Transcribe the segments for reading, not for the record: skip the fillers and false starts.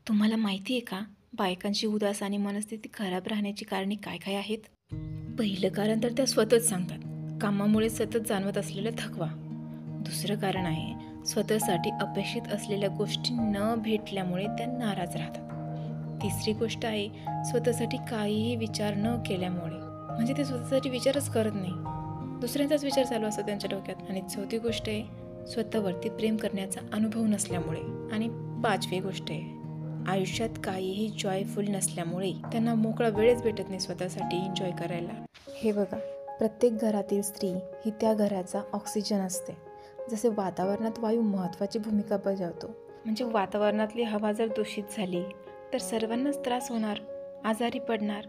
तुम्हाला माहिती आहे का, बायकांची उदास आणि मनस्थिती खराब राहण्याची कारणे काय काय आहेत? पहिलं कारण तर त्या स्वतःच सांगतात, कामामुळे सतत जाणवत असलेला थकवा. दुसरं कारण आहे, स्वतःसाठी अपेक्षित असलेल्या गोष्टी न भेटल्यामुळे त्या नाराज राहतात. तिसरी गोष्ट आहे, स्वतःसाठी काहीही विचार न केल्यामुळे, म्हणजे ते स्वतःसाठी विचारच करत नाही, दुसऱ्यांचाच विचार चालू असतो त्यांच्या डोक्यात. आणि चौथी गोष्ट आहे, स्वतःवरती प्रेम करण्याचा अनुभव नसल्यामुळे. आणि पाचवी गोष्ट आहे, आयुष्यात काहीही जॉयफुल नसल्यामुळे त्यांना मोकळा वेळच भेटत नाही स्वतःसाठी एन्जॉय करायला. हे बघा, प्रत्येक घरातील स्त्री ही त्या घराचा ऑक्सिजन असते. जसे वातावरणात वायू महत्त्वाची भूमिका बजावतो, म्हणजे वातावरणातली हवा जर दूषित झाली तर सर्वांनाच त्रास होणार, आजारी पडणार.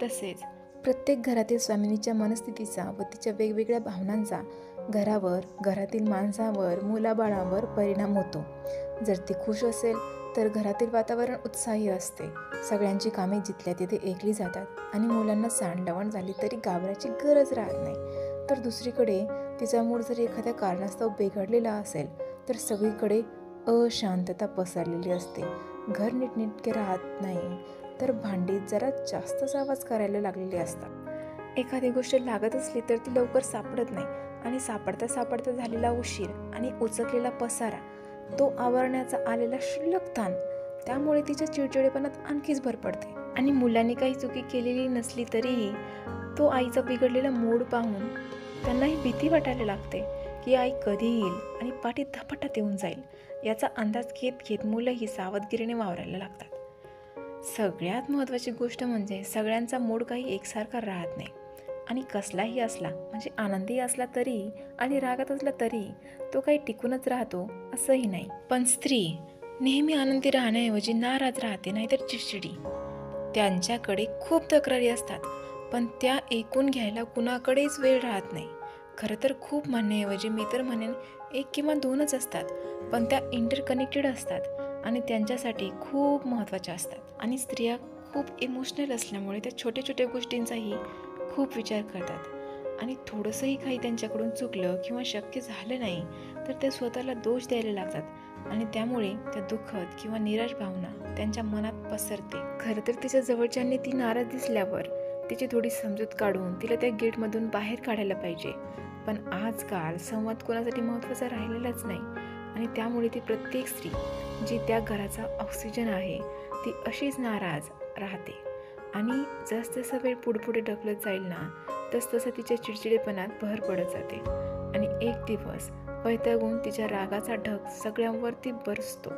तसेच प्रत्येक घरातील स्वामिनीच्या मनस्थितीचा व तिच्या वेगवेगळ्या भावनांचा घरावर, घरातील माणसांवर, मुलाबाळांवर परिणाम होतो. जर ती खुश असेल तर घरातील वातावरण उत्साही असते, सगळ्यांची कामे जिथल्या तिथे ऐकली जातात आणि मुलांना सांडवण झाली तरी घाबरायची गरज राहत नाही. तर दुसरीकडे तिचा मूड जर एखाद्या कारणास्तव बिघडलेला असेल तर सगळीकडे अशांतता पसरलेली असते, घर नीटनेटके राहत नाही, तर भांडी जरा जास्तच आवाज करायला लागलेली असतात. एखादी गोष्ट लागत असली तर ती लवकर सापडत नाही आणि सापडता सापडता झालेला उशीर आणि उचकलेला पसारा, तो आवरण्याचा आलेला क्षुल्लक ताण, त्यामुळे तिच्या चिडचिडेपणात आणखीच भर पडते. आणि मुलांनी काही चुकी केलेली नसली तरीही तो आईचा बिघडलेला मूड पाहून त्यांनाही भीती वाटायला लागते की आई कधी येईल आणि पाठीत धपाटा देऊन जाईल. याचा अंदाज घेत घेत मुलंही सावधगिरीने वावरायला लागतात. सगळ्यात महत्त्वाची गोष्ट म्हणजे सगळ्यांचा मूड काही एकसारखा राहत नाही. आणि कसलाही असला, म्हणजे आनंदी असला तरी आणि रागात असला तरी तो काही टिकूनच राहतो असंही नाही. पण स्त्री नेहमी आनंदी राहण्याऐवजी नाराज राहते, नाहीतर चिडचिडी. त्यांच्याकडे खूप तक्रारी असतात, पण त्या ऐकून घ्यायला कुणाकडेच वेळ राहत नाही. खरं तर खूप म्हणण्याऐवजी मी तर म्हणेन 1 किंवा 2च असतात, पण त्या इंटरकनेक्टेड असतात आणि त्यांच्यासाठी खूप महत्त्वाच्या असतात. आणि स्त्रिया खूप इमोशनल असल्यामुळे त्या छोट्या छोट्या गोष्टींचाही खूप विचार करतात. आणि थोडंसंही काही त्यांच्याकडून चुकलं किंवा शक्य झालं नाही तर ते स्वतःला दोष द्यायला लागतात आणि त्यामुळे त्या दुःखद किंवा निराश भावना त्यांच्या मनात पसरते. खरं तर तिच्या जवळच्यांनी ती नाराज दिसल्यावर तिची थोडी समजूत काढून तिला त्या गेटमधून बाहेर काढायला पाहिजे. पण आजकाल संवाद कोणासाठी महत्त्वाचा राहिलेलाच नाही आणि त्यामुळे ती प्रत्येक स्त्री जी त्या घराचा ऑक्सिजन आहे ती अशीच नाराज राहते. आणि जसजसं वेळ पुढे ढकलत जाईल ना, तसतसं तिच्या चिडचिडेपणात भर पडत जाते आणि एक दिवस वैतागून तिच्या रागाचा ढग सगळ्यांवरती बरसतो.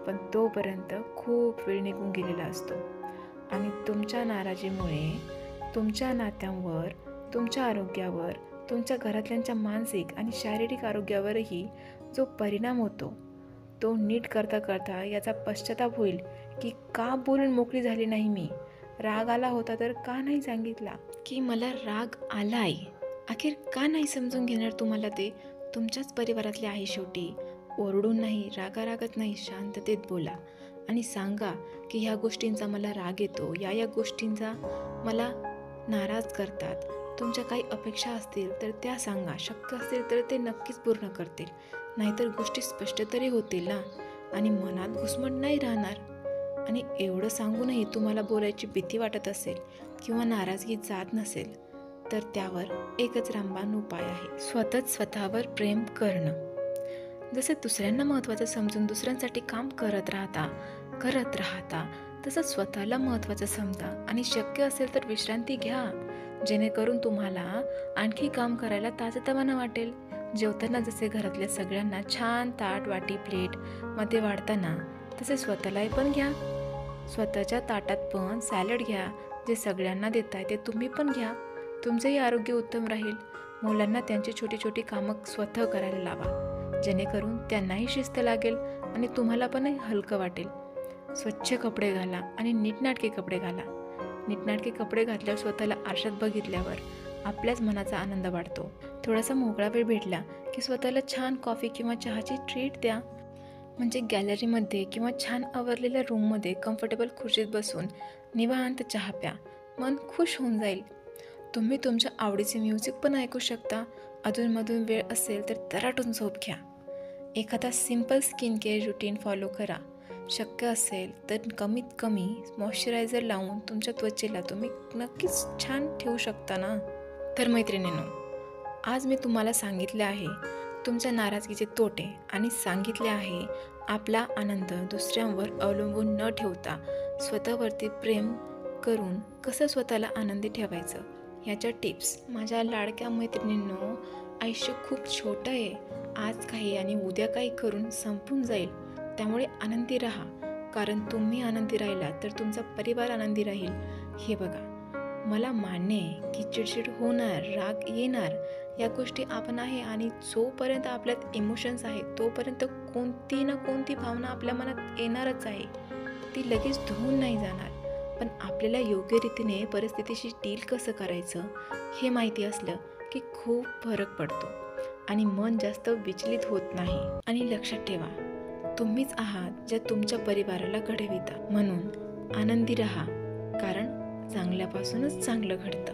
पण तोपर्यंत खूप वेळ निघून गेलेला असतो. आणि तुमच्या नाराजीमुळे तुमच्या नात्यांवर, तुमच्या आरोग्यावर, तुमच्या घरातल्यांच्या मानसिक आणि शारीरिक आरोग्यावरही जो परिणाम होतो तो नीट करता करता याचा पश्चाताप होईल की का बोलून मोकळी झाली नाही मी, राग आला होता तर का नाही सांगितला, की मला राग आलाय, अखेर का नाही समजून घेणार तुम्हाला. ते तुमच्याच परिवारातले आहे शेवटी. ओरडून नाही, रागारागत नाही, शांततेत बोला आणि सांगा की ह्या गोष्टींचा मला राग येतो, या गोष्टींचा मला नाराज करतात. तुमच्या काही अपेक्षा असतील तर त्या सांगा, शक्य असतील तर ते नक्कीच पूर्ण करतील, नाहीतर गोष्टी स्पष्ट तरी होतील ना आणि मनात घुसमट नाही राहणार. आणि एवढं सांगूनही तुम्हाला बोलायची भीती वाटत असेल किंवा नाराजगी जात नसेल तर त्यावर एकच रामबाण उपाय आहे, स्वतःवर प्रेम करणं. जसे दुसऱ्यांना महत्त्वाचं समजून दुसऱ्यांसाठी काम करत राहता तसं स्वतःला महत्त्वाचं समजा आणि शक्य असेल तर विश्रांती घ्या, जेणेकरून तुम्हाला आणखी काम करायला ताजतवानं वाटेल. जेवताना जसे घरातल्या सगळ्यांना छान ताट, वाटी, प्लेट मध्ये वाढताना तसे स्वतःलाही पण घ्या. स्वतःच्या ताटात पण सॅलड घ्या, जे सगळ्यांना देताय ते तुम्ही पण घ्या. तुमचंही आरोग्य उत्तम राहील. मुलांना त्यांची छोटी छोटी कामं स्वतः करायला लावा, जेणेकरून त्यांनाही शिस्त लागेल आणि तुम्हाला पण हलकं वाटेल. स्वच्छ कपडे घाला आणि नीटनाटके कपडे घाला. नीटनाटके कपडे घातल्यावर स्वतःला आरशात बघितल्यावर आपल्याच मनाचा आनंद वाढतो. थोडासा मोकळा वेळ भेटला की स्वतःला छान कॉफी किंवा चहाची ट्रीट द्या. म्हणजे गॅलरीमध्ये किंवा छान आवरलेल्या रूममध्ये कम्फर्टेबल खुर्चीत बसून निवांत चहा प्या, मन खुश होऊन जाईल. तुम्ही तुमच्या आवडीचे म्युझिक पण ऐकू शकता. अधूनमधून वेळ असेल तर तराटून झोप घ्या. एखादा simple skin care routine follow करा. शक्य असेल तर कमीत कमी मॉइश्चरायझर लावून तुमच्या त्वचेला तुम्ही नक्कीच छान ठेवू शकता ना. तर मैत्रिणींनो, आज मी तुम्हाला सांगितले आहे तुमच्या नाराजगीचे तोटे आणि सांगितले आहे आपला आनंद दुसऱ्यांवर अवलंबून न ठेवता स्वतःवरती प्रेम करून कसं स्वतःला आनंदी ठेवायचं ह्याच्या टिप्स. माझ्या लाडक्या मैत्रिणींनो, आयुष्य खूप छोटं आहे. आज काही आणि उद्या काही करून संपून जाईल. त्यामुळे आनंदी राहा, कारण तुम्ही आनंदी राहिला तर तुमचा परिवार आनंदी राहील. हे बघा, मला मान्य आहे की चिडचिड होणार, राग येणार, या गोष्टी आपण आहे आणि जोपर्यंत आपल्यात इमोशन्स आहेत तोपर्यंत कोणती ना कोणती भावना आपल्या मनात येणारच आहे. ती लगेच धुवून नाही जाणार. पण आपल्याला योग्य रीतीने परिस्थितीशी डील कसं करायचं हे माहिती असलं की खूप फरक पडतो आणि मन जास्त विचलित होत नाही. आणि लक्षात ठेवा, तुम्हीच आहात ज्या तुमच्या परिवाराला घडविता. म्हणून आनंदी राहा, कारण चांगल्यापासूनच चांगलं घडतं.